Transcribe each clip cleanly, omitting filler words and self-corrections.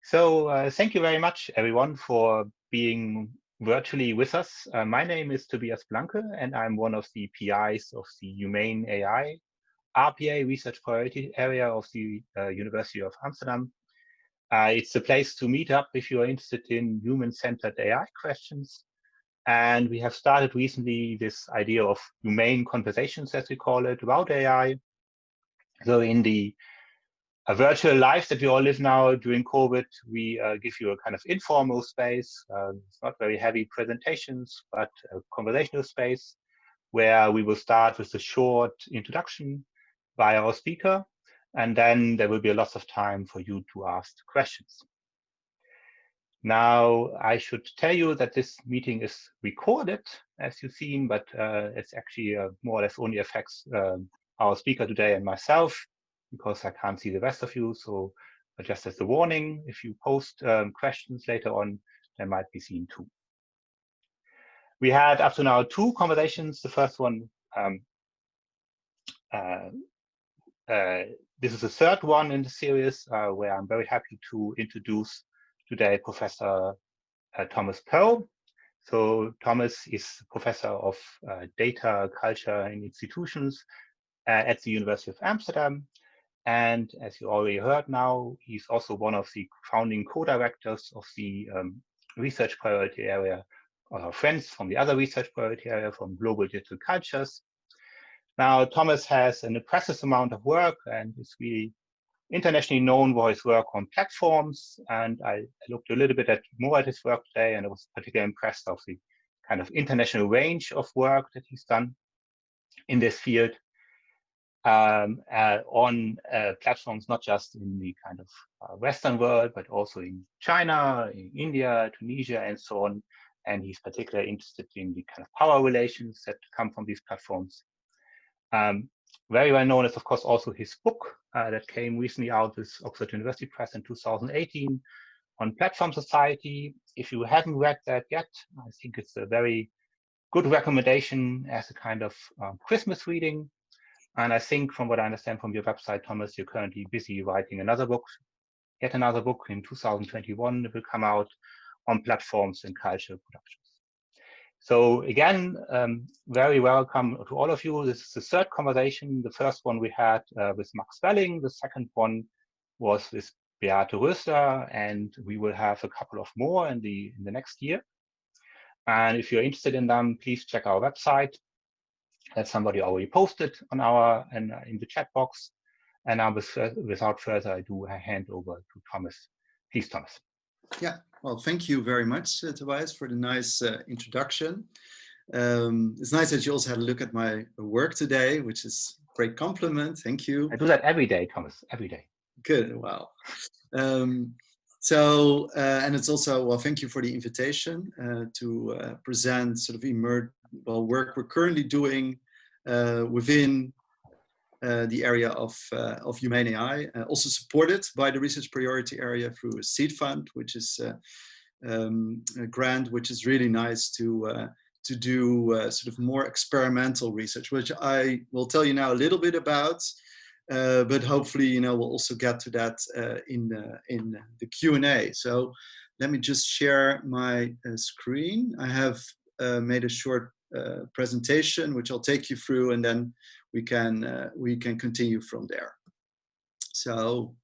Thank you very much, everyone, for being virtually with us. My name is Tobias Blanke, and I'm one of the PIs of the Humane AI RPA research priority area of the University of Amsterdam. It's a place to meet up if you are interested in human-centered AI questions. And we have started recently this idea of humane conversations, as we call it, about AI. So in the virtual life that we all live now during COVID, we give you a kind of informal space. It's not very heavy presentations, but a conversational space where we will start with a short introduction by our speaker, and then there will be lots of time for you to ask questions. Now, I should tell you that this meeting is recorded, as you've seen, but it's actually more or less only affects our speaker today and myself, because I can't see the rest of you. So just as a warning, if you post questions later on, they might be seen too. We had up to now 2 conversations. The first one, this is the 3rd one in the series, where I'm very happy to introduce today Professor Thomas Poell. So Thomas is Professor of Data, Culture, and Institutions at the University of Amsterdam. And as you already heard now, he's also one of the founding co-directors of the research priority area, or friends from the other research priority area from Global Digital Cultures. Now, Thomas has an impressive amount of work and is really internationally known for his work on platforms. And I looked a little bit more at his work today, and I was particularly impressed of the kind of international range of work that he's done in this field. On platforms, not just in the kind of Western world, but also in China, in India, Tunisia, and so on. And he's particularly interested in the kind of power relations that come from these platforms. Very well known is, of course, also his book that came recently out with Oxford University Press in 2018 on platform society. If you haven't read that yet, I think it's a very good recommendation as a kind of Christmas reading. And I think from what I understand from your website, Thomas, you're currently busy writing another book, yet another book in 2021 that will come out on platforms and culture productions. So again, very welcome to all of you. This is the 3rd conversation. The first one we had with Max Welling. The second one was with Beate Rösler, and we will have a couple of more in the next year. And if you're interested in them, please check our website. That somebody already posted on our in the chat box. And now, without further ado, I hand over to Thomas. Please, Thomas. Yeah, well, thank you very much, Tobias, for the nice introduction. It's nice that you also had a look at my work today, which is a great compliment. Thank you. I do that every day, Thomas, every day. Good, wow. And it's also, well, thank you for the invitation to present sort of work we're currently doing within the area of Humane AI, also supported by the research priority area through a seed fund, which is a grant which is really nice to do sort of more experimental research, which I will tell you now a little bit about. But hopefully, we'll also get to that in the Q&A. So let me just share my screen. I have made a short presentation, which I'll take you through, and then we can continue from there. So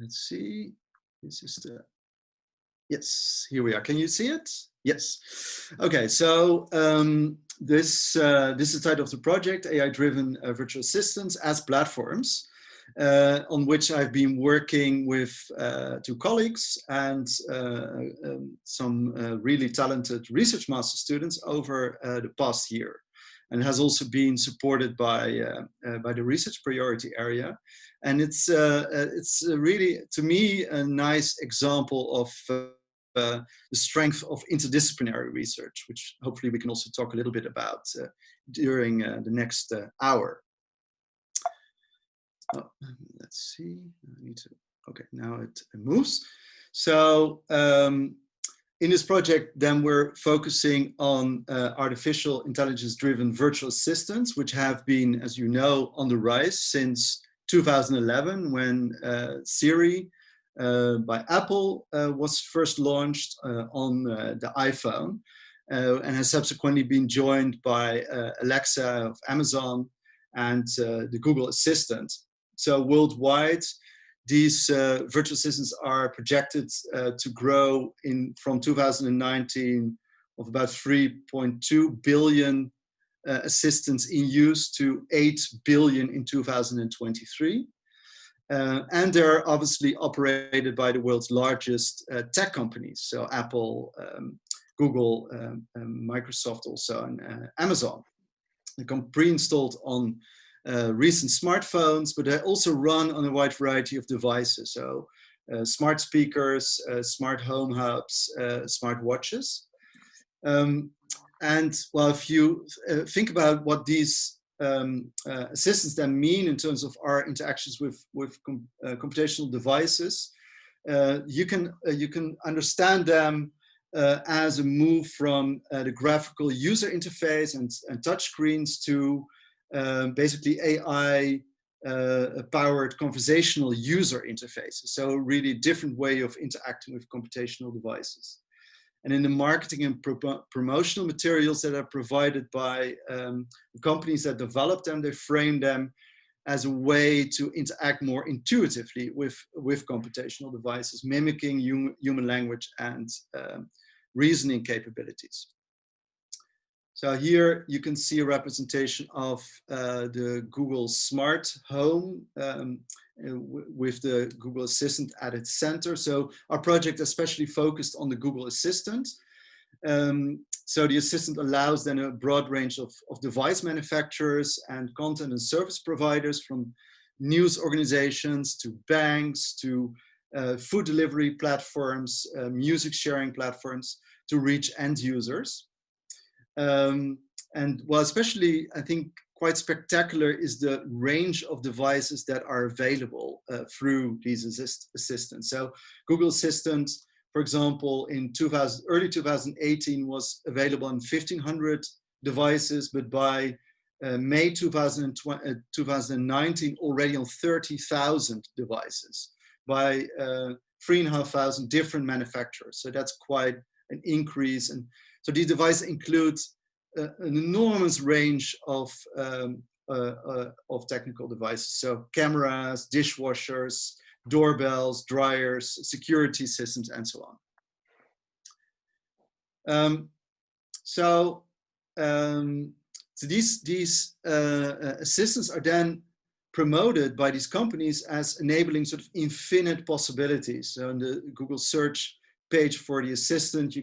let's see. This is yes, here we are. Can you see it? Yes. Okay. So this is the title of the project: AI-driven virtual assistants as platforms, on which I've been working with 2 colleagues and some really talented research master students over the past year, and has also been supported by the research priority area. And it's really, to me, a nice example of the strength of interdisciplinary research, which hopefully we can also talk a little bit about during the next hour. Oh, let's see. I need to. Okay, now it moves. So in this project, then we're focusing on artificial intelligence-driven virtual assistants, which have been, as you know, on the rise since 2011, when Siri by Apple was first launched on the iPhone and has subsequently been joined by Alexa of Amazon and the Google Assistant. So worldwide, these virtual assistants are projected to grow from 2019 of about 3.2 billion assistants in use to 8 billion in 2023. And they're obviously operated by the world's largest tech companies, so Apple, Google, Microsoft also, and Amazon. They come pre-installed on recent smartphones, but they also run on a wide variety of devices, so smart speakers, smart home hubs, smart watches. And well, if you think about what these assistants then mean in terms of our interactions with computational devices, you can understand them as a move from the graphical user interface and touchscreens to basically AI powered conversational user interfaces. So really different way of interacting with computational devices. And in the marketing and promotional materials that are provided by the companies that develop them, they frame them as a way to interact more intuitively with computational devices, mimicking human language and reasoning capabilities. So here you can see a representation of the Google Smart Home with the Google Assistant at its center. So our project especially focused on the Google Assistant. So the Assistant allows then a broad range of device manufacturers and content and service providers, from news organizations to banks to food delivery platforms, music sharing platforms, to reach end users. And well, especially I think quite spectacular is the range of devices that are available through these assistants. So Google Assistant, for example, in early 2018 was available on 1,500 devices, but by May 2019 already on 30,000 devices by 3,500 different manufacturers. So that's quite an increase. And so these devices include an enormous range of technical devices. So cameras, dishwashers, doorbells, dryers, security systems, and so on. So these assistants are then promoted by these companies as enabling sort of infinite possibilities. So on the Google search page for the assistant,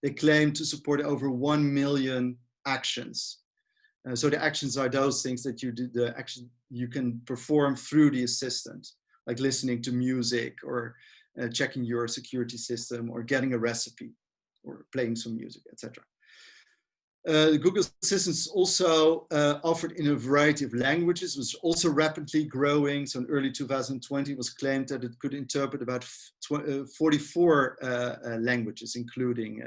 they claim to support over 1 million actions. So the actions are those things that you can perform through the assistant, like listening to music or checking your security system or getting a recipe or playing some music, etc. The Google Assistant is also offered in a variety of languages. It was also rapidly growing. So in early 2020, it was claimed that it could interpret about 44 languages, including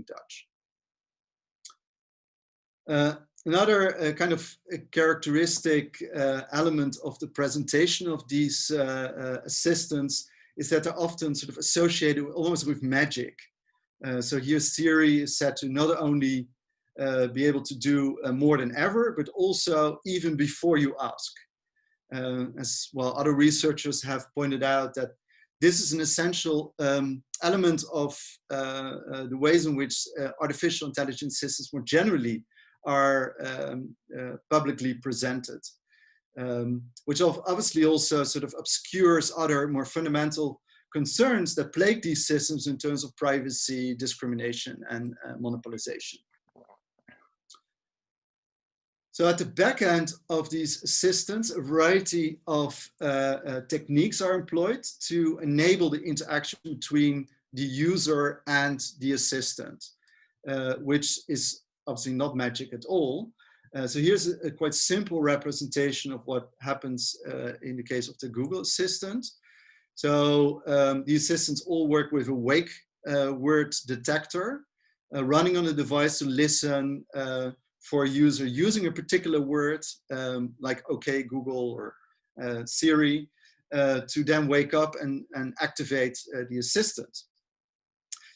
Dutch. Another kind of characteristic element of the presentation of these assistants is that they're often sort of associated almost with magic. So here Siri is said to not only be able to do more than ever, but also even before you ask. As well, other researchers have pointed out that this is an essential element of the ways in which artificial intelligence systems more generally are publicly presented, which obviously also sort of obscures other more fundamental concerns that plague these systems in terms of privacy, discrimination, and monopolization. So at the back end of these assistants, a variety of techniques are employed to enable the interaction between the user and the assistant, which is obviously not magic at all. So here's a quite simple representation of what happens in the case of the Google Assistant. So the assistants all work with a wake word detector running on the device to listen for a user using a particular word, like OK Google or Siri, to then wake up and activate the assistant.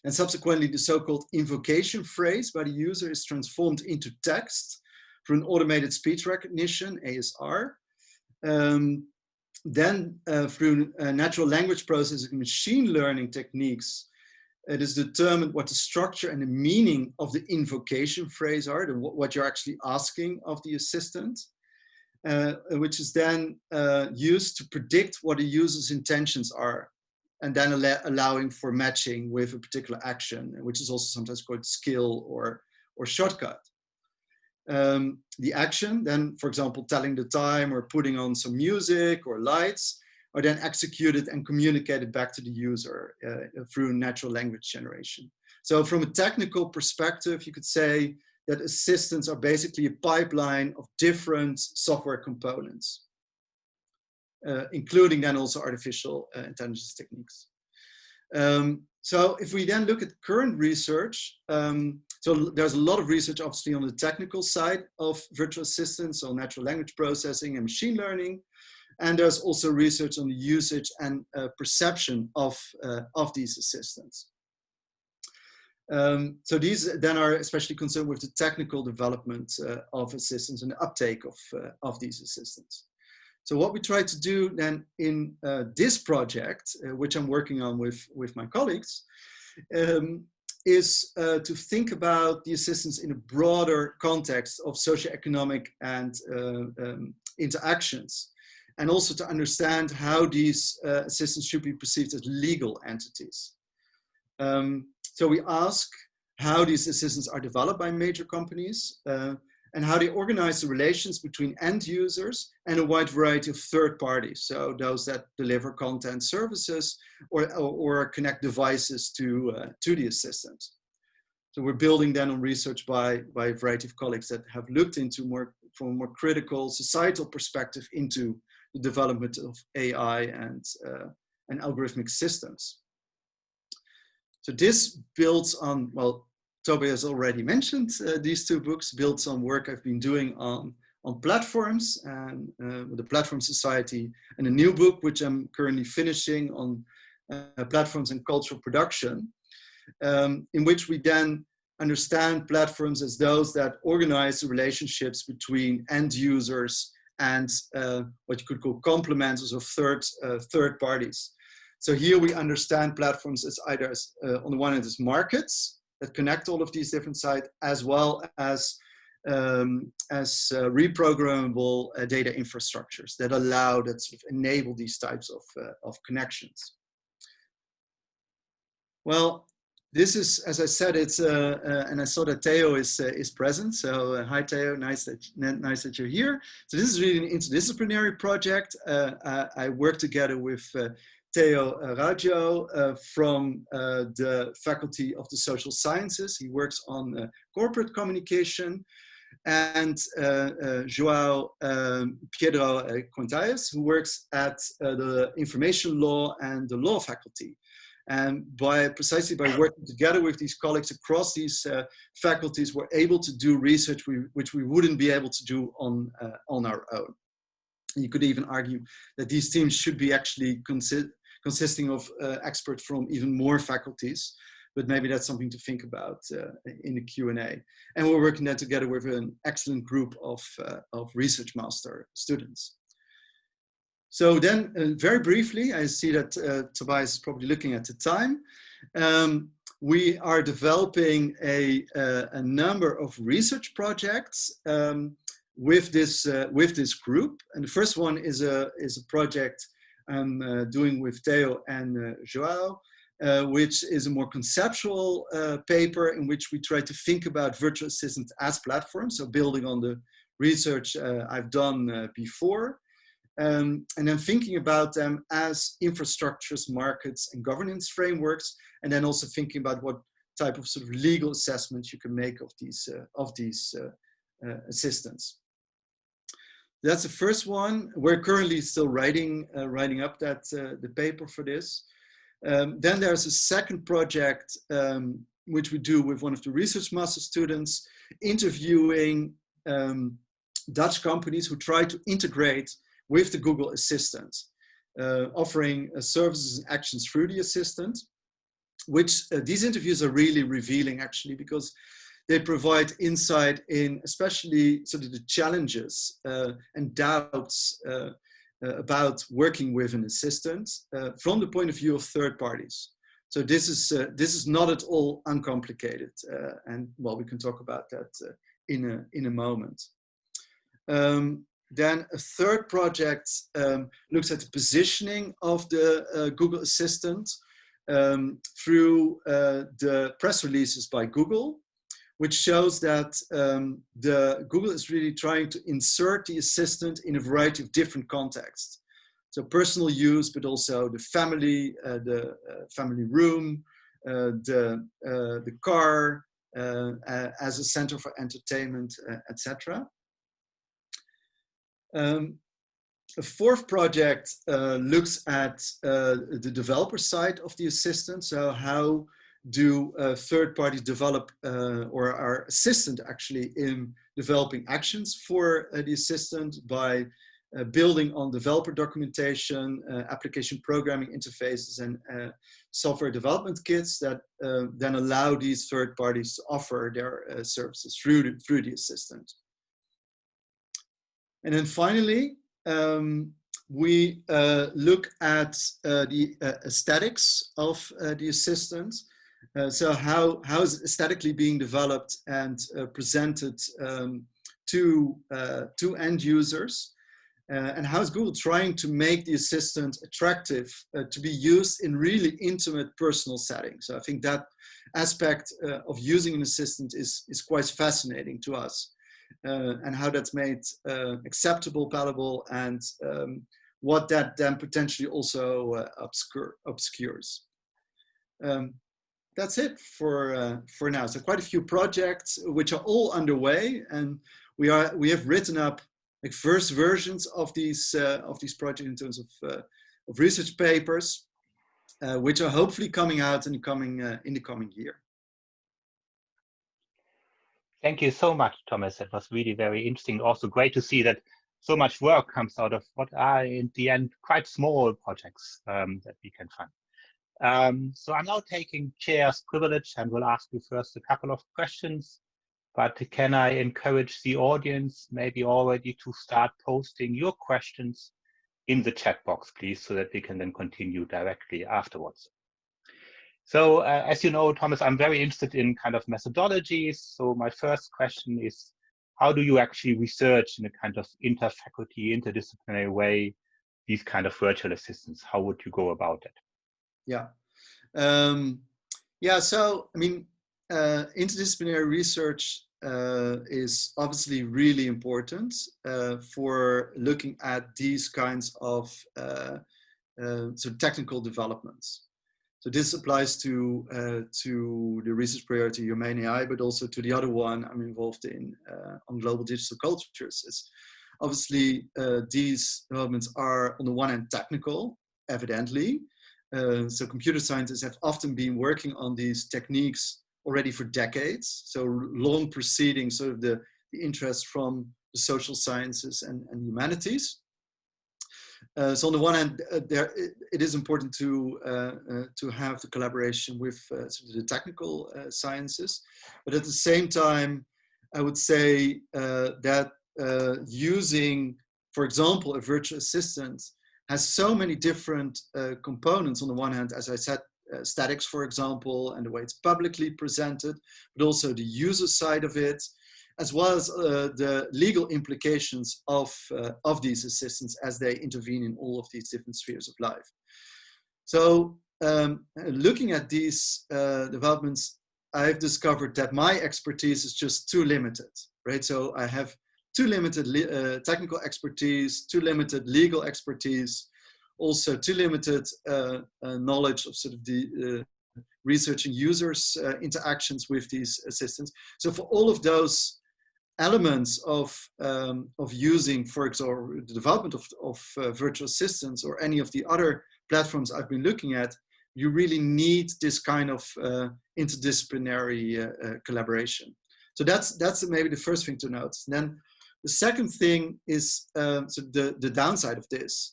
And subsequently, the so-called invocation phrase by the user is transformed into text through an automated speech recognition, ASR. Then through natural language processing and machine learning techniques, it is determined what the structure and the meaning of the invocation phrase are, what you're actually asking of the assistant, which is then used to predict what the user's intentions are, and then allowing for matching with a particular action, which is also sometimes called skill or shortcut. The action, then, for example, telling the time or putting on some music or lights, are then executed and communicated back to the user through natural language generation. So from a technical perspective, you could say that assistants are basically a pipeline of different software components, including then also artificial intelligence techniques. So if we then look at current research, so there's a lot of research obviously on the technical side of virtual assistants, so natural language processing and machine learning. And there's also research on the usage and perception of these assistants. So these then are especially concerned with the technical development of assistants and the uptake of these assistants. So what we try to do then in this project, which I'm working on with my colleagues, is to think about the assistants in a broader context of socioeconomic and interactions, and also to understand how these assistants should be perceived as legal entities. So we ask how these assistants are developed by major companies and how they organize the relations between end users and a wide variety of third parties. So those that deliver content services or connect devices to the assistant. So we're building then on research by a variety of colleagues that have looked into from a more critical societal perspective into the development of AI and algorithmic systems. So this builds on, well, Toby has already mentioned these two books, builds on work I've been doing on platforms and with the Platform Society, and a new book which I'm currently finishing on platforms and cultural production, in which we then understand platforms as those that organize the relationships between end users and what you could call complementers of third parties. So here we understand platforms as either as, on the one hand, as markets that connect all of these different sites, as well as reprogrammable data infrastructures that allow, that sort of enable these types of connections. Well, this is, as I said, it's and I saw that Theo is present. So hi Theo, nice that you're here. So this is really an interdisciplinary project. I work together with Theo Raggio from the Faculty of the Social Sciences. He works on corporate communication, and João Pedro Quintais, who works at the Information Law and the Law Faculty. And precisely by working together with these colleagues across these faculties, we're able to do research which we wouldn't be able to do on our own. You could even argue that these teams should be actually consisting of experts from even more faculties, but maybe that's something to think about in the Q&A. And we're working then together with an excellent group of research master students. So then, very briefly, I see that Tobias is probably looking at the time. We are developing a number of research projects with this group, and the first one is a project I'm doing with Theo and João, which is a more conceptual paper in which we try to think about virtual assistants as platforms, so building on the research I've done before. And then thinking about them as infrastructures, markets, and governance frameworks, and then also thinking about what type of sort of legal assessments you can make of these assistants. That's the first one. We're currently still writing up the paper for this. Then there's a second project which we do with one of the research master students, interviewing Dutch companies who try to integrate with the Google Assistant. offering services and actions through the assistant, which these interviews are really revealing actually, because they provide insight in especially sort of the challenges and doubts about working with an assistant from the point of view of third parties. So this is not at all uncomplicated, and well, we can talk about that in a moment. Then a third project looks at the positioning of the Google Assistant through the press releases by Google, which shows that the Google is really trying to insert the assistant in a variety of different contexts. So personal use, but also the family room, the car, as a center for entertainment, etc. A fourth project looks at the developer side of the assistant. So how do third parties develop or are assistant actually in developing actions for the assistant by building on developer documentation, application programming interfaces, and software development kits that then allow these third parties to offer their services through the assistant. And then finally, we look at the aesthetics of the assistant. So how is it aesthetically being developed and presented to end users? And how is Google trying to make the assistant attractive to be used in really intimate personal settings? So I think that aspect of using an assistant is quite fascinating to us, and how that's made acceptable, palatable, and what that then potentially also obscures. That's it for now. So quite a few projects which are all underway, and we have written up like first versions of these projects in terms of research papers, which are hopefully coming out in the coming year. Thank you so much, Thomas. That was really very interesting. Also great to see that so much work comes out of what are in the end quite small projects that we can fund. So I'm now taking chair's privilege and will ask you first a couple of questions. But can I encourage the audience maybe already to start posting your questions in the chat box, please, so that we can then continue directly afterwards. So as you know, Thomas, I'm very interested in kind of methodologies. So my first question is, how do you actually research in a kind of interfaculty, interdisciplinary way these kind of virtual assistants? How would you go about it? Yeah. So, I mean, interdisciplinary research is obviously really important for looking at these kinds of sort of technical developments. So this applies to the research priority Humane AI, but also to the other one I'm involved in on global digital cultures. It's obviously these developments are on the one hand technical, evidently. So computer scientists have often been working on these techniques already for decades, so long preceding sort of the interest from the social sciences and humanities. So on the one hand, it is important to have the collaboration with sort of the technical sciences, but at the same time, I would say that using, for example, a virtual assistant has so many different components. On the one hand, as I said, statics, for example, and the way it's publicly presented, but also the user side of it, as well as the legal implications of these assistants as they intervene in all of these different spheres of life. So looking at these developments, I've discovered that my expertise is just too limited, right? So I have too limited technical expertise, too limited legal expertise, also too limited knowledge of sort of the researching users' interactions with these assistants. So for all of those elements of using, for example, the development of virtual assistants or any of the other platforms I've been looking at, you really need this kind of interdisciplinary collaboration. So that's maybe the first thing to note. And then the second thing is so the downside of this.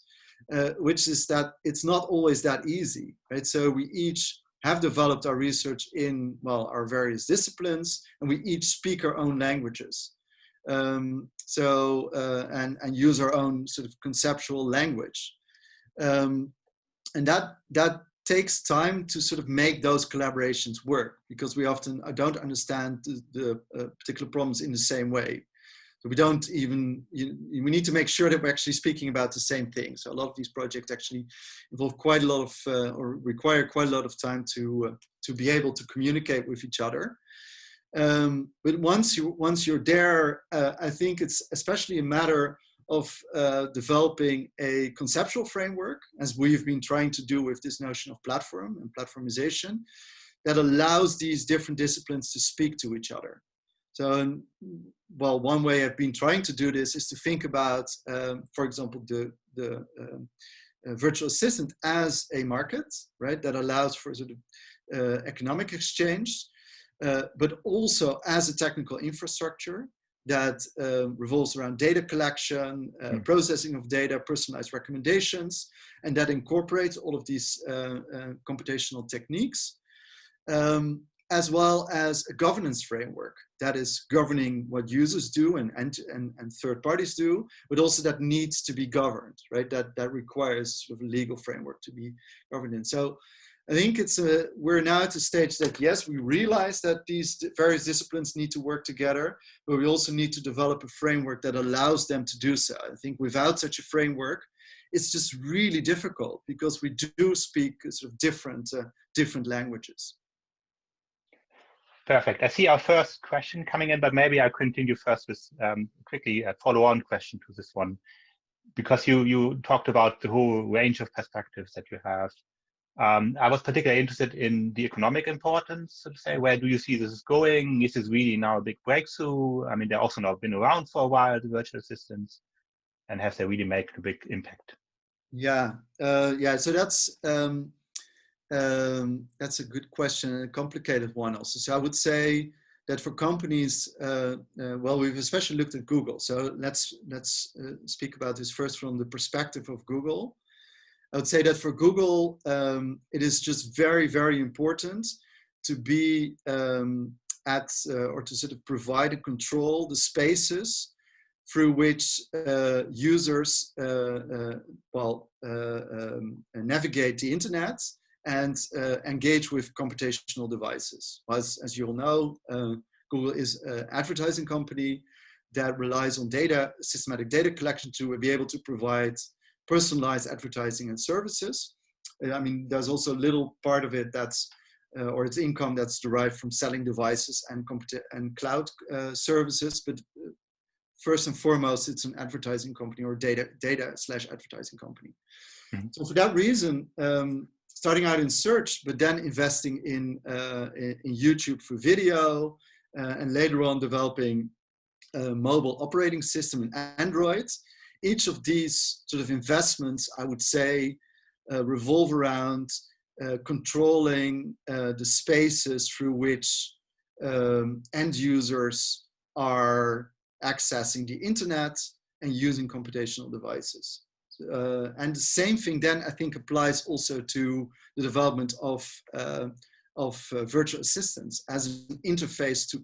which is that it's not always that easy, right? So we each have developed our research in, well, our various disciplines, and we each speak our own languages. And use our own sort of conceptual language. And that takes time to sort of make those collaborations work, because we often don't understand the particular problems in the same way. So we don't even, we need to make sure that we're actually speaking about the same thing. So a lot of these projects actually involve quite a lot of, or require quite a lot of time to be able to communicate with each other. But once you're there, I think it's especially a matter of developing a conceptual framework, as we've been trying to do with this notion of platform and platformization, that allows these different disciplines to speak to each other. So, well, one way I've been trying to do this is to think about, for example, the virtual assistant as a market, right, that allows for sort of economic exchange, but also as a technical infrastructure that revolves around data collection, processing of data, personalized recommendations, and that incorporates all of these computational techniques, as well as a governance framework that is governing what users do and third parties do, but also that needs to be governed, right? That requires sort of a legal framework to be governed in. So I think we're now at a stage that, yes, we realize that these various disciplines need to work together, but we also need to develop a framework that allows them to do so. I think without such a framework, it's just really difficult, because we do speak sort of different languages. Perfect. I see our first question coming in, but maybe I'll continue first with quickly a follow-on question to this one, because you talked about the whole range of perspectives that you have. I was particularly interested in the economic importance, so to say. Where do you see this is going? Is this really now a big breakthrough? I mean, they're also now been around for a while, the virtual assistants, and have they really made a big impact? Yeah, so that's a good question, and a complicated one also. So I would say that for companies, well, we've especially looked at Google. So let's speak about this first from the perspective of Google. I would say that for Google, it is just very, very important to be or to sort of provide and control the spaces through which users navigate the internet and engage with computational devices. As you all know, Google is an advertising company that relies on systematic data collection to be able to provide personalized advertising and services. I mean, there's also a little part of it that's, or its income that's derived from selling devices and cloud services, but first and foremost, it's an advertising company or data/advertising company. Mm-hmm. So for that reason, starting out in search, but then investing in YouTube for video, and later on developing a mobile operating system in Android. Each of these sort of investments, I would say, revolve around controlling the spaces through which end users are accessing the internet and using computational devices. And the same thing then, I think, applies also to the development of virtual assistants as an interface to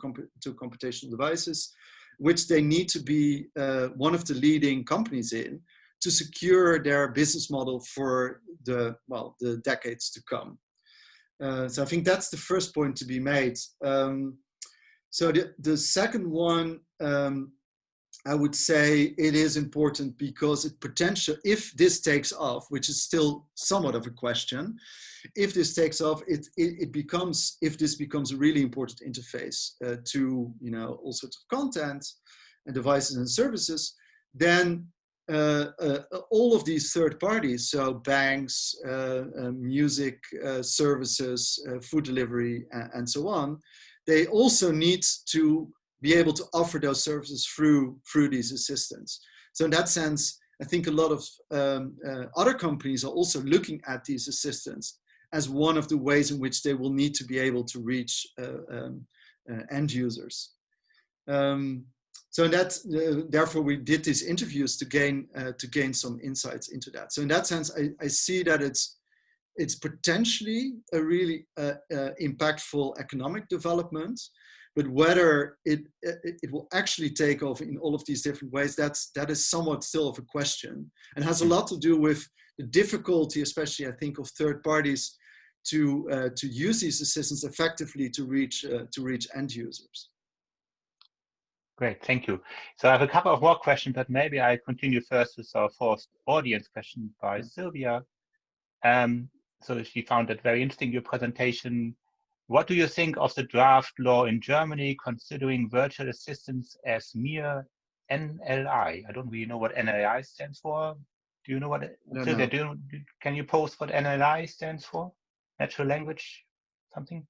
computational devices, which they need to be one of the leading companies in to secure their business model for the decades to come. So I think that's the first point to be made. So the second one, I would say it is important because if this takes off, which is still somewhat of a question, if this takes off, if this becomes a really important interface to all sorts of content and devices and services, then all of these third parties, so banks, music services, food delivery, and so on, they also need to be able to offer those services through these assistants. So in that sense, I think a lot of other companies are also looking at these assistants as one of the ways in which they will need to be able to reach end users. So that's therefore we did these interviews to gain some insights into that. So in that sense, I see that it's potentially a really impactful economic development, but whether it will actually take off in all of these different ways, that is somewhat still of a question, and has a lot to do with the difficulty, especially I think, of third parties to use these assistants effectively to reach end users. Great, thank you. So I have a couple of more questions, but maybe I continue first with our first audience question by Sylvia. So she found it very interesting, your presentation. What do you think of the draft law in Germany considering virtual assistants as mere NLI? I don't really know what NLI stands for. Do you know what Sylvia, can you post what NLI stands for? Natural language something?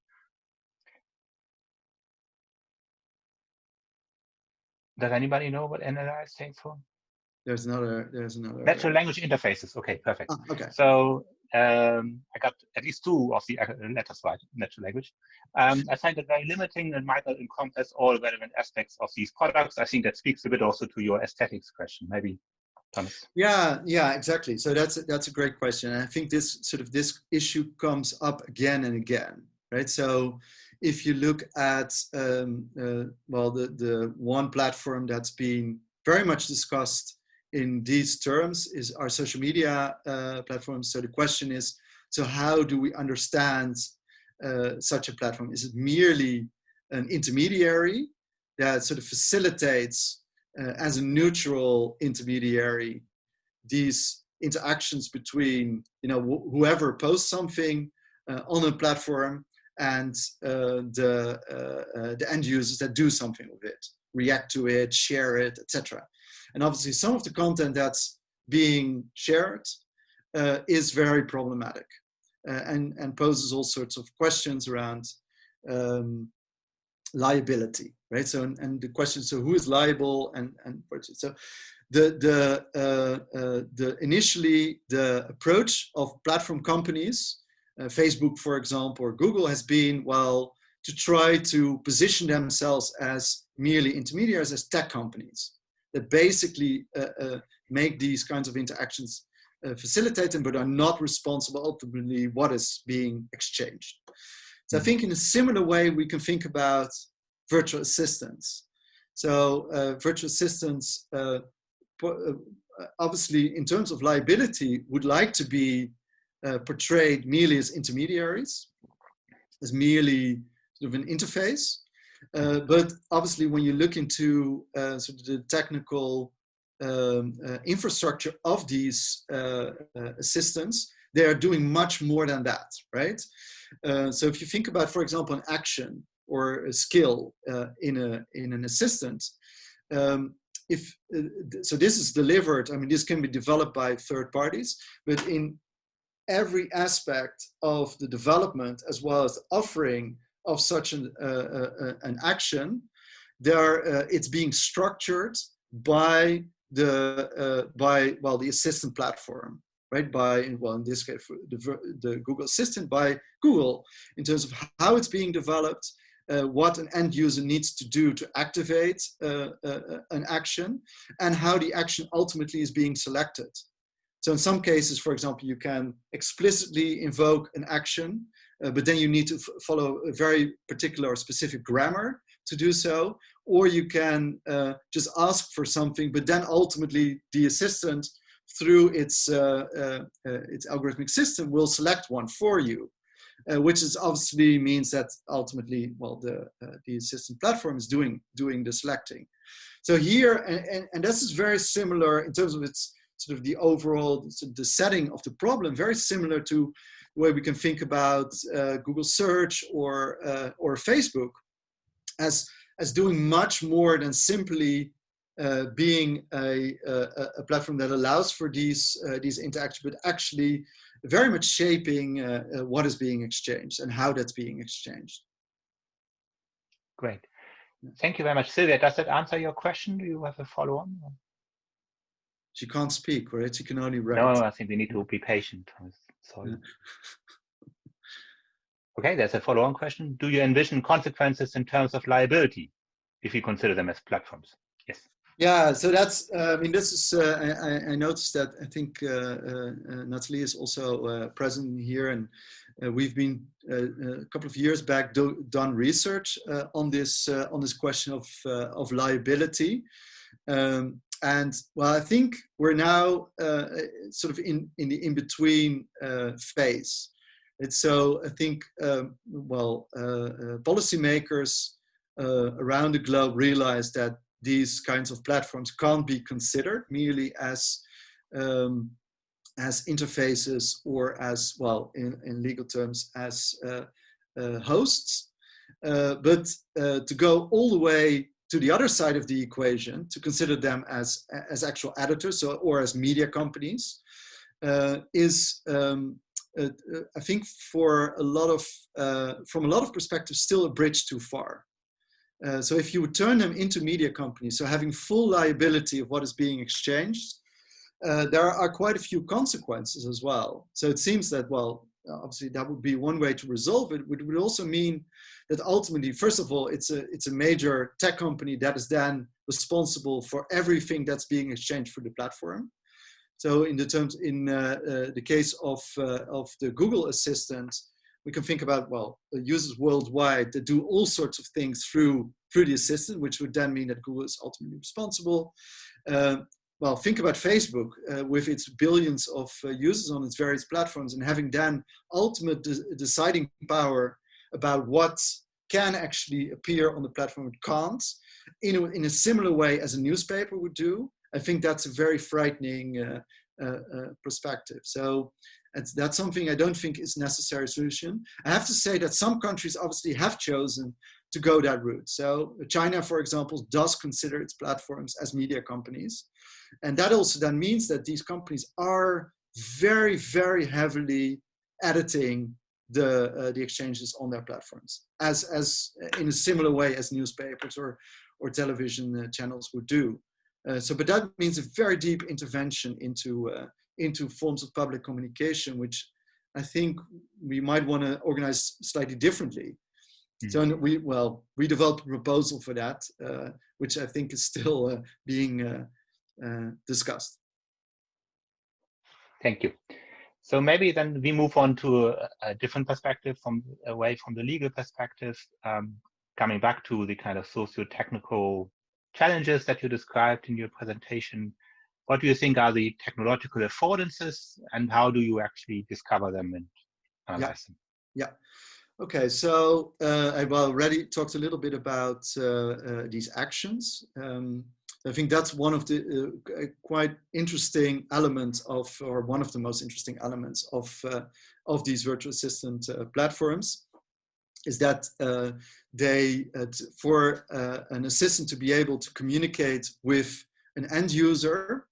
Does anybody know what NLI stands for? There's another. Natural language interfaces. Okay, perfect. Oh, okay. So I got at least two of the letters right, natural language. I find it very limiting and might not encompass all relevant aspects of these products. I think that speaks a bit also to your aesthetics question. Maybe, Thomas. Yeah, exactly. So that's a great question. And I think this issue comes up again and again, right? So if you look at the one platform that's been very much discussed in these terms is our social media platforms. So the question is, so how do we understand such a platform? Is it merely an intermediary that sort of facilitates as a neutral intermediary these interactions between whoever posts something on a platform and the end users that do something with it, react to it, share it, etc. And obviously some of the content that's being shared is very problematic and poses all sorts of questions around liability, right? So and the question, so who is liable and so initially the approach of platform companies, Facebook, for example, or Google, has been, well, to try to position themselves as merely intermediaries, as tech companies that basically make these kinds of interactions, facilitate them, but are not responsible ultimately what is being exchanged. So I think in a similar way, we can think about virtual assistants. So virtual assistants, obviously, in terms of liability, would like to be portrayed merely as intermediaries, as merely sort of an interface. But obviously, when you look into sort of the technical infrastructure of these assistants, they are doing much more than that, right? So if you think about, for example, an action or a skill in an assistant, so this is delivered, I mean, this can be developed by third parties, but in every aspect of the development as well as the offering of such an action, it's being structured by the assistant platform, right? In this case, the Google Assistant by Google, in terms of how it's being developed, what an end user needs to do to activate an action, and how the action ultimately is being selected. So in some cases, for example, you can explicitly invoke an action, but then you need to follow a very particular or specific grammar to do so, or you can just ask for something, but then ultimately the assistant, through its algorithmic system, will select one for you, which is obviously means that ultimately, well, the assistant platform is doing the selecting. So here, and this is very similar in terms of its sort of the overall, the setting of the problem, very similar to the way we can think about Google search or Facebook as doing much more than simply being a platform that allows for these interactions, but actually very much shaping what is being exchanged and how that's being exchanged. Great. Thank you very much. Sylvia, does that answer your question? Do you have a follow-on? She can't speak, right? She can only write. No, I think we need to be patient. Sorry. Okay, there's a follow-on question. Do you envision consequences in terms of liability if you consider them as platforms? Yes. Yeah, so that's, I mean, this is, I noticed that I think Natalie is also present here, and we've been a couple of years back done research on this question of liability. And well, I think we're now sort of in the in-between phase. And so I think, policymakers around the globe realize that these kinds of platforms can't be considered merely as interfaces, or as, well, in legal terms, as hosts, but to go all the way to the other side of the equation, to consider them as actual editors, or as media companies, is I think for a lot of from a lot of perspectives still a bridge too far. So if you would turn them into media companies, so having full liability of what is being exchanged, there are quite a few consequences as well. So it seems that, well, obviously that would be one way to resolve it. It would also mean that ultimately, first of all, it's a major tech company that is then responsible for everything that's being exchanged through the platform. So in the case of the Google Assistant, we can think about, well, users worldwide that do all sorts of things through the assistant, which would then mean that Google is ultimately responsible. Well, think about Facebook with its billions of users on its various platforms, and having then ultimate deciding power about what can actually appear on the platform and can't, in a similar way as a newspaper would do. I think that's a very frightening perspective. So that's something I don't think is a necessary solution. I have to say that some countries obviously have chosen to go that route. So China, for example, does consider its platforms as media companies. And that also then means that these companies are very, very heavily editing the exchanges on their platforms, as in a similar way as newspapers or television channels would do. But that means a very deep intervention into forms of public communication, which I think we might want to organize slightly differently. So we developed a proposal for that, which I think is still being discussed. Thank you. So maybe then we move on to a different perspective, away from the legal perspective, coming back to the kind of socio-technical challenges that you described in your presentation. What do you think are the technological affordances, and how do you actually discover them and analyze them? Yeah. Okay, so I've already talked a little bit about these actions. I think that's one of the quite interesting elements or one of the most interesting elements of these virtual assistant platforms, is that for an assistant to be able to communicate with an end user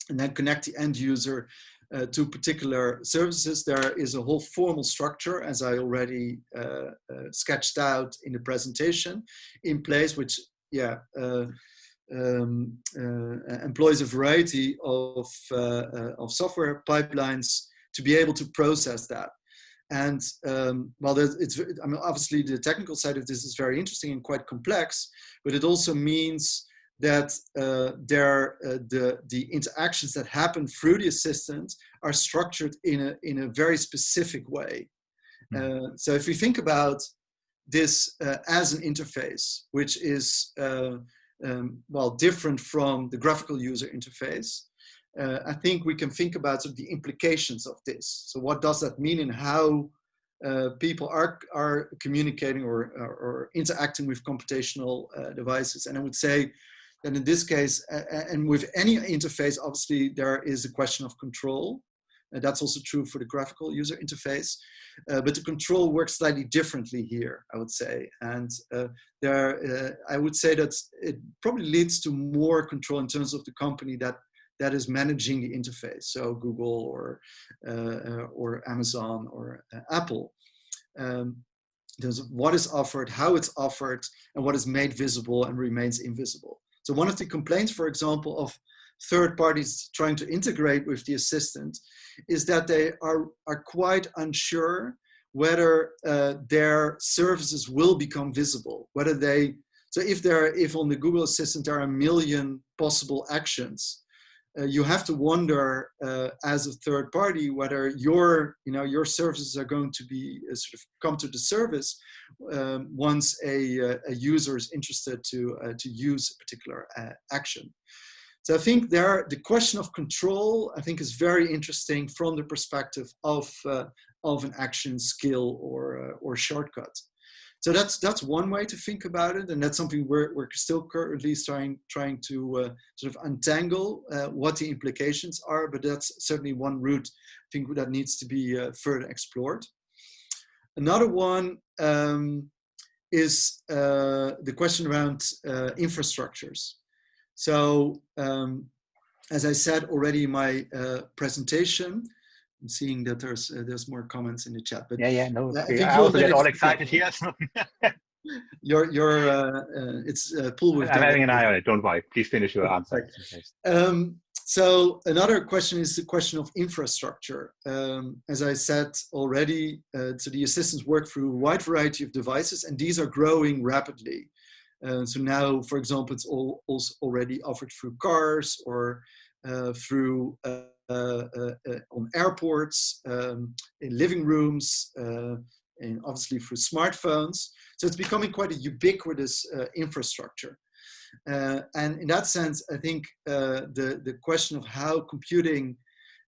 and then connect the end user to particular services, there is a whole formal structure, as I already sketched out in the presentation, in place, which employs a variety of software pipelines to be able to process that. And obviously the technical side of this is very interesting and quite complex, but it also means that the interactions that happen through the assistant are structured in a very specific way. So if we think about this as an interface, which is different from the graphical user interface, I think we can think about sort of the implications of this. So what does that mean, and how people are communicating or interacting with computational devices? And I would say that in this case, and with any interface, obviously there is a question of control. That's also true for the graphical user interface, but the control works slightly differently here, I would say. And I would say that it probably leads to more control in terms of the company that is managing the interface. So Google or Amazon or Apple. There's what is offered, how it's offered, and what is made visible and remains invisible. So one of the complaints, for example, of third parties trying to integrate with the assistant is that they are quite unsure whether their services will become visible, whether they So if on the Google Assistant there are 1 million possible actions, you have to wonder as a third party whether your services are going to be sort of come to the service once a user is interested to use a particular action. So I think the question of control, I think, is very interesting from the perspective of an action, skill, or shortcut. So that's one way to think about it, and that's something we're still currently trying to sort of untangle what the implications are. But that's certainly one route I think that needs to be further explored. Another one is the question around infrastructures. So as I said already in my presentation, I'm seeing that there's more comments in the chat. But yeah, no, okay. I also get all excited here. So. It's Poell with. I'm having an eye on it. Don't worry. Please finish your answer. So another question is the question of infrastructure. As I said already, so the assistants work through a wide variety of devices, and these are growing rapidly. So now, for example, it's also already offered through cars or through on airports, in living rooms, and obviously through smartphones. So it's becoming quite a ubiquitous infrastructure. And in that sense, I think the question of how computing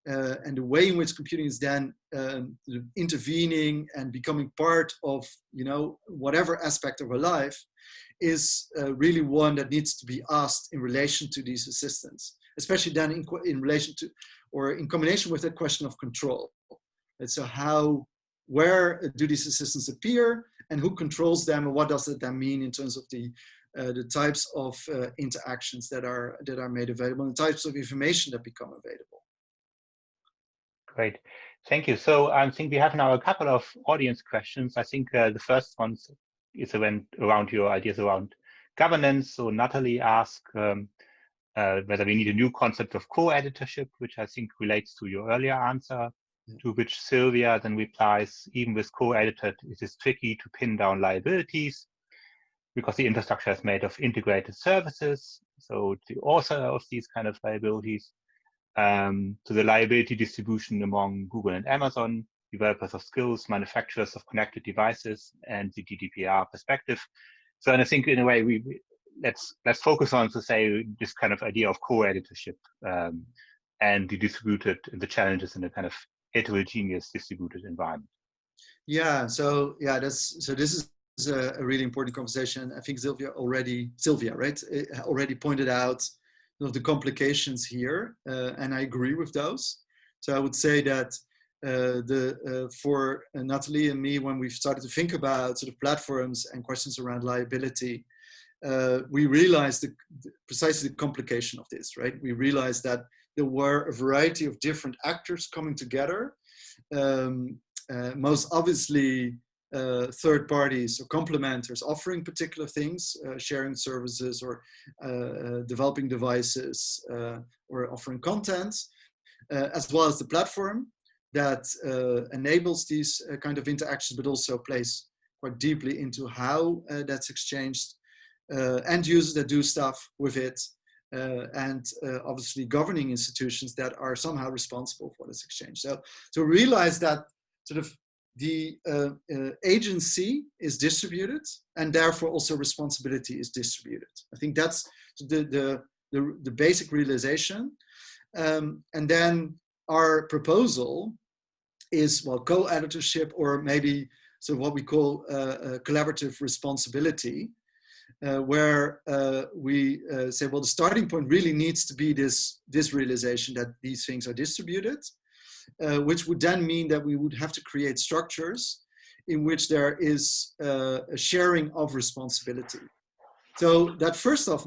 and the way in which computing is then intervening and becoming part of whatever aspect of our life is really one that needs to be asked in relation to these assistants, especially then in relation to or in combination with the question of control. And so where do these assistants appear, and who controls them, and what does it then mean in terms of the types of interactions that are made available, and the types of information that become available. Great, thank you. So I think we have now a couple of audience questions. I think the first one is around your ideas around governance. So Natalie asked whether we need a new concept of co-editorship, which I think relates to your earlier answer, to which Sylvia then replies, even with co-edited, it is tricky to pin down liabilities because the infrastructure is made of integrated services. So the author of these kind of liabilities, to the liability distribution among Google and Amazon, developers of skills, manufacturers of connected devices, and the GDPR perspective. So, and I think in a way, let's focus on, to say, this kind of idea of co-editorship and the challenges in a kind of heterogeneous distributed environment. Yeah. So yeah, this is a really important conversation. I think Sylvia already pointed out the complications here, and I agree with those. So I would say that for Natalie and me, when we've started to think about sort of platforms and questions around liability, we realized precisely the complication of this, right? We realized that there were a variety of different actors coming together. Most obviously, third parties or complementers offering particular things, sharing services or developing devices or offering content, as well as the platform that enables these kind of interactions, but also plays quite deeply into how that's exchanged, end users that do stuff with it, and obviously governing institutions that are somehow responsible for this exchange. So realize that sort of the agency is distributed, and therefore also responsibility is distributed. I think that's the basic realization. And then our proposal is, well, co-editorship, or maybe so what we call collaborative responsibility, where we say, well, the starting point really needs to be this realization that these things are distributed, which would then mean that we would have to create structures in which there is a sharing of responsibility. So that first off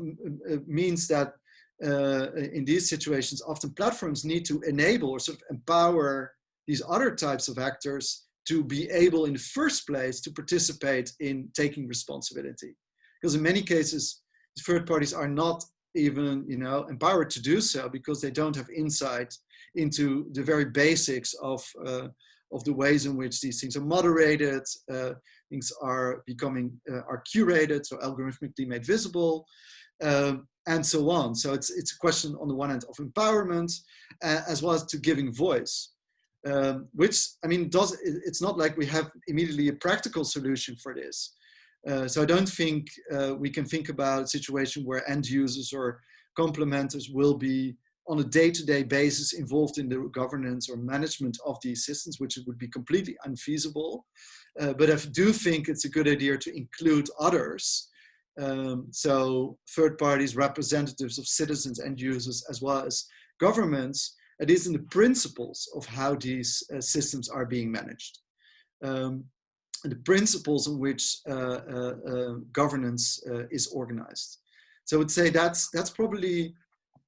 means that in these situations, often platforms need to enable or sort of empower these other types of actors to be able in the first place to participate in taking responsibility. Because in many cases, third parties are not even empowered to do so because they don't have insight into the very basics of of the ways in which these things are moderated, things are are curated, so algorithmically made visible, and so on. So it's a question on the one hand of empowerment, as well as to giving voice, which, I mean, it's not like we have immediately a practical solution for this. So I don't think we can think about a situation where end users or complementers will be on a day-to-day basis involved in the governance or management of the assistants, which would be completely unfeasible. But I do think it's a good idea to include others. So third parties, representatives of citizens and users, as well as governments, at least in the principles of how these systems are being managed. And the principles in which governance is organized. So I would say that's probably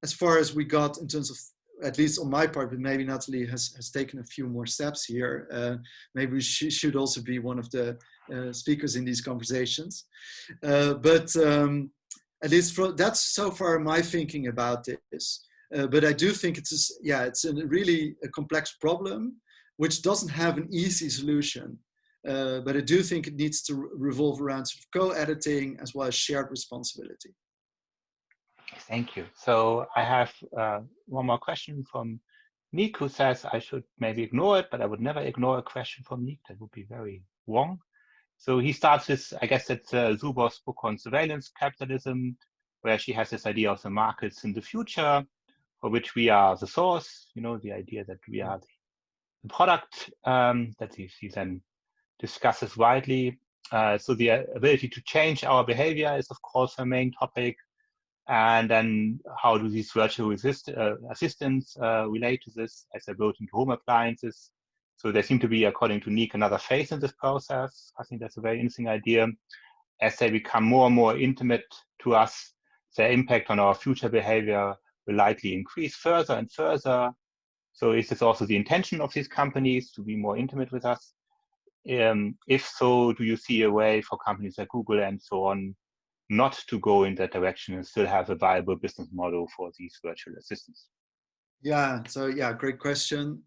as far as we got in terms of, at least on my part, but maybe Natalie has taken a few more steps here. Maybe she should also be one of the speakers in these conversations. But at least that's so far my thinking about this. But I do think it's a really complex problem, which doesn't have an easy solution. But I do think it needs to revolve around sort of co-editing as well as shared responsibility. Thank you. So I have one more question from Nick, who says I should maybe ignore it, but I would never ignore a question from Nick. That would be very wrong. So he starts with, I guess it's Zuboff's book on surveillance capitalism, where she has this idea of the markets in the future, for which we are the source, you know, the idea that we are the product that he then discusses widely. So the ability to change our behavior is, of course, her main topic. And then how do these virtual assistants relate to this as they built into home appliances? So there seem to be, according to Nick, another phase in this process. I think that's a very interesting idea. As they become more and more intimate to us, their impact on our future behavior will likely increase further and further. So is this also the intention of these companies to be more intimate with us? If so, do you see a way for companies like Google and so on not to go in that direction and still have a viable business model for these virtual assistants? Yeah, so yeah, great question.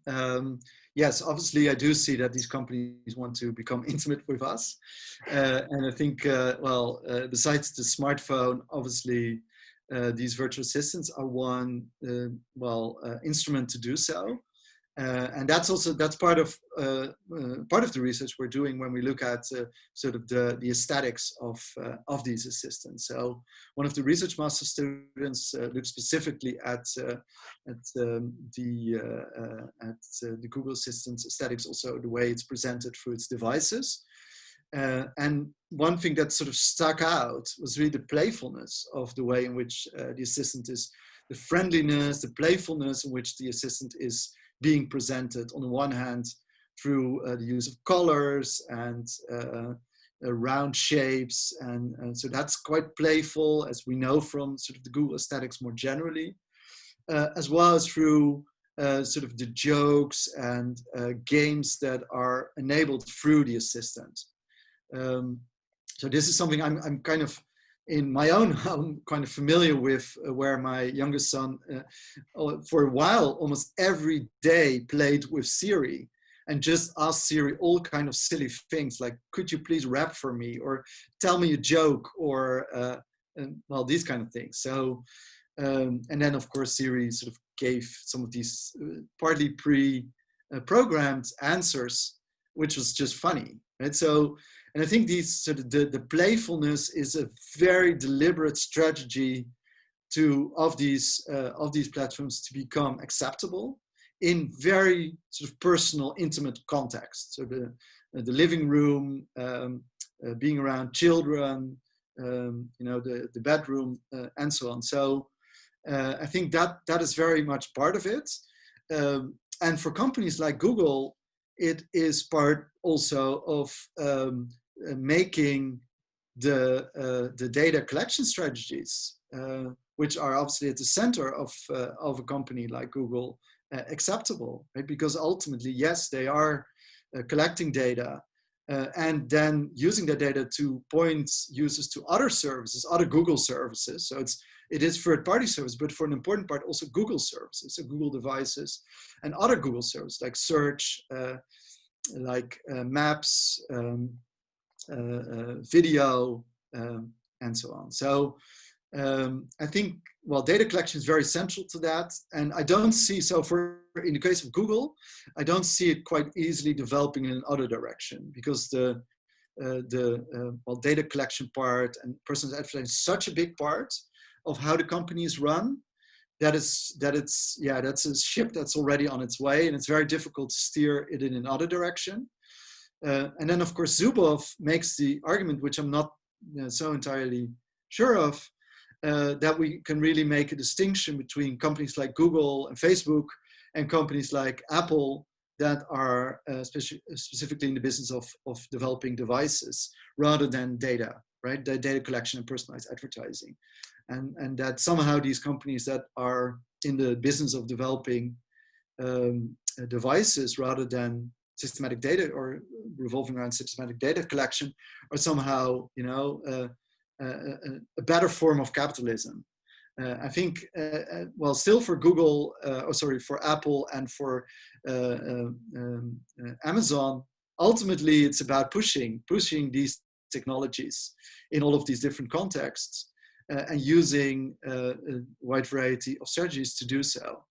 Yes, obviously I do see that these companies want to become intimate with us. And I think, besides the smartphone, obviously these virtual assistants are one, instrument to do so. And that's part of the research we're doing when we look at sort of the aesthetics of these assistants. So one of the research master students looked specifically at the Google Assistant's aesthetics, also the way it's presented through its devices. And one thing that sort of stuck out was really the playfulness of the way in which the assistant is, the friendliness, the playfulness in which the assistant is being presented, on the one hand through the use of colors and round shapes, and so that's quite playful, as we know from sort of the Google aesthetics more generally, as well as through sort of the jokes and games that are enabled through the assistant. So this is something I'm kind of, in my own home, kind of familiar with, where my youngest son, for a while, almost every day played with Siri and just asked Siri all kind of silly things like, could you please rap for me, or tell me a joke, or, these kind of things. So, and then of course Siri sort of gave some of these partly pre-programmed answers, which was just funny, right? So, and I think these sort of the playfulness is a very deliberate strategy of these platforms to become acceptable in very sort of personal, intimate contexts. So the living room, being around children, the bedroom, and so on. So I think that is very much part of it. And for companies like Google, it is part also of making the data collection strategies, which are obviously at the center of a company like Google, acceptable, right? Because ultimately, yes, they are collecting data and then using that data to point users to other services, other Google services. So it is third-party service, but for an important part, also Google services, so Google devices and other Google services like search, like maps, video, and so on. So I think, well, data collection is very central to that. And I don't see, so for, in the case of Google, I don't see it quite easily developing in another direction, because well, data collection part and personalized advertising is such a big part of how the company is run, that's a ship that's already on its way, and it's very difficult to steer it in another direction. And then, of course, Zuboff makes the argument, which I'm not so entirely sure of, that we can really make a distinction between companies like Google and Facebook and companies like Apple that are specifically in the business of developing devices rather than data, right? The data collection and personalized advertising. And that somehow these companies that are in the business of developing devices rather than systematic data or revolving around systematic data collection are somehow, a better form of capitalism. I think, well, still for Google, for Apple and for Amazon, ultimately it's about pushing these technologies in all of these different contexts and using a wide variety of strategies to do so.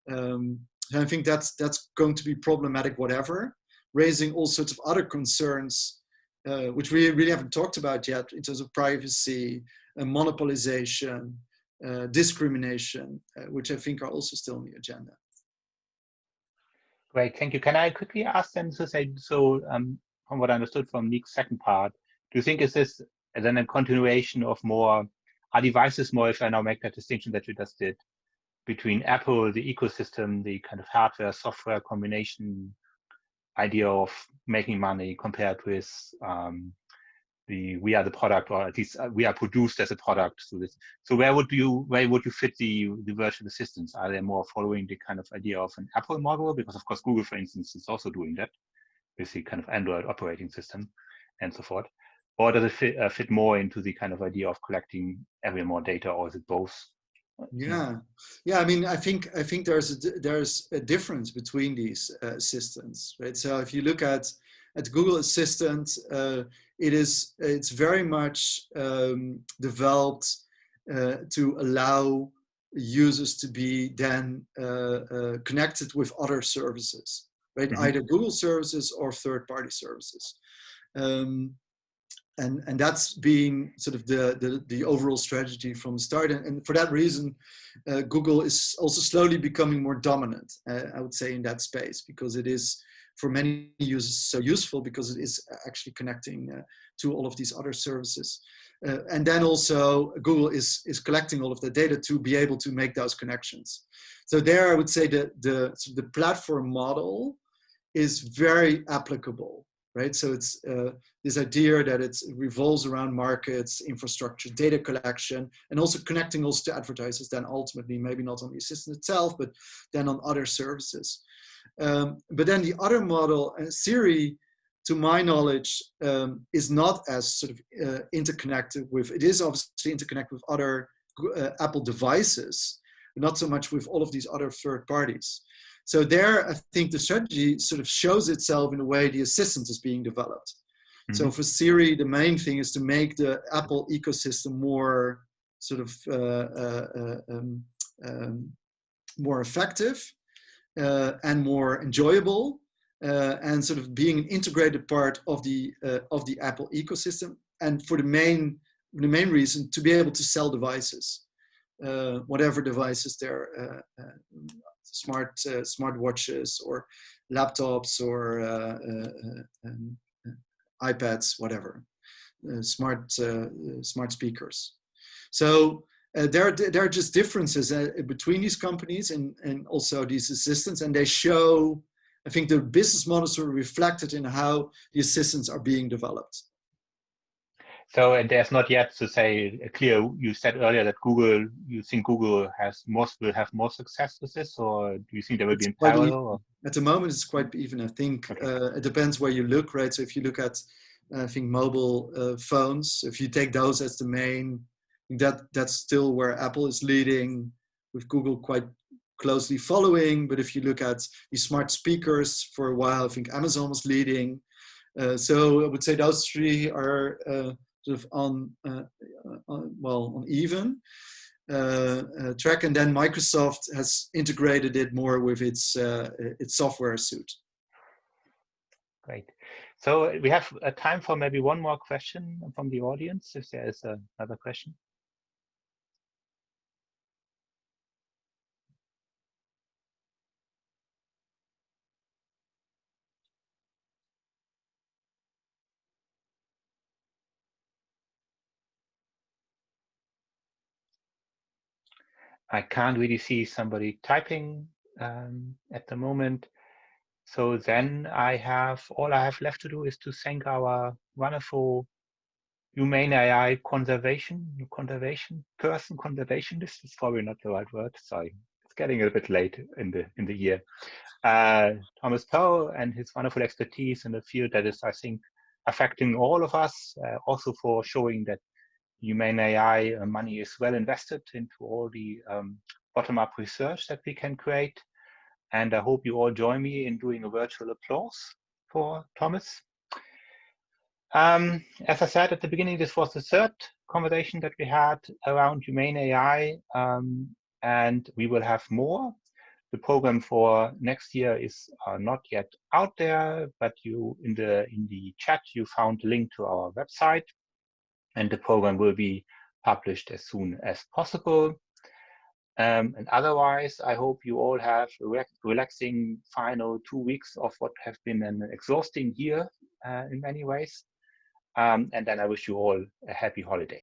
And I think that's going to be problematic, whatever, raising all sorts of other concerns, which we really haven't talked about yet in terms of privacy, monopolization, discrimination, which I think are also still on the agenda. Great, thank you. Can I quickly ask them to say, so from what I understood from Nick's second part, do you think is this then a continuation of more, are devices more, if I now make that distinction that you just did, between Apple, the ecosystem, the kind of hardware, software combination idea of making money compared with we are the product, or at least we are produced as a product through this. So where would you fit the virtual assistants? Are they more following the kind of idea of an Apple model? Because of course Google, for instance, is also doing that with the kind of Android operating system and so forth. Or does it fit more into the kind of idea of collecting ever more data, or is it both? Yeah. I mean, I think there's a difference between these assistants, right? So if you look at Google Assistant, it's very much developed to allow users to be then connected with other services, right? Mm-hmm. Either Google services or third-party services. And that's been sort of the overall strategy from the start. And for that reason, Google is also slowly becoming more dominant, I would say, in that space, because it is, for many users, so useful because it is actually connecting to all of these other services. And then also Google is collecting all of the data to be able to make those connections. So there, I would say that the platform model is very applicable. Right, so it's this idea that it revolves around markets, infrastructure, data collection, and also connecting also to advertisers. Then ultimately, maybe not on the assistant itself, but then on other services. But then the other model, Siri, to my knowledge, is not as sort of interconnected with. It is obviously interconnected with other Apple devices, but not so much with all of these other third parties. So there, I think the strategy sort of shows itself in the way the assistant is being developed. Mm-hmm. So for Siri, the main thing is to make the Apple ecosystem more sort of more effective and more enjoyable, and sort of being an integrated part of the Apple ecosystem. And for the main reason, to be able to sell devices, whatever devices they're. Smart watches or laptops or iPads, whatever, smart speakers. So there are just differences between these companies and also these assistants, and they show, I think, the business models are reflected in how the assistants are being developed. So, and there's not yet to say clear. You said earlier that you think Google will have more success with this, or do you think there will be in parallel? At the moment, it's quite even. I think okay. It depends where you look, right? So if you look at, I think, mobile phones, if you take those as the main, that's still where Apple is leading, with Google quite closely following. But if you look at the smart speakers, for a while, I think Amazon was leading. So I would say those three are sort of on even track, and then Microsoft has integrated it more with its software suite. Great. So we have a time for maybe one more question from the audience, if there is another question. I can't really see somebody typing at the moment. So then all I have left to do is to thank our wonderful Humane AI conservationist is probably not the right word. Sorry, it's getting a bit late in the year. Thomas Poell and his wonderful expertise in the field that is, I think, affecting all of us, also for showing that Humane AI money is well invested into all the bottom-up research that we can create. And I hope you all join me in doing a virtual applause for Thomas. As I said at the beginning, this was the third conversation that we had around Humane AI, and we will have more. The program for next year is not yet out there, but you in the chat you found a link to our website, and the program will be published as soon as possible. And otherwise, I hope you all have a relaxing final 2 weeks of what have been an exhausting year in many ways. And then I wish you all a happy holiday.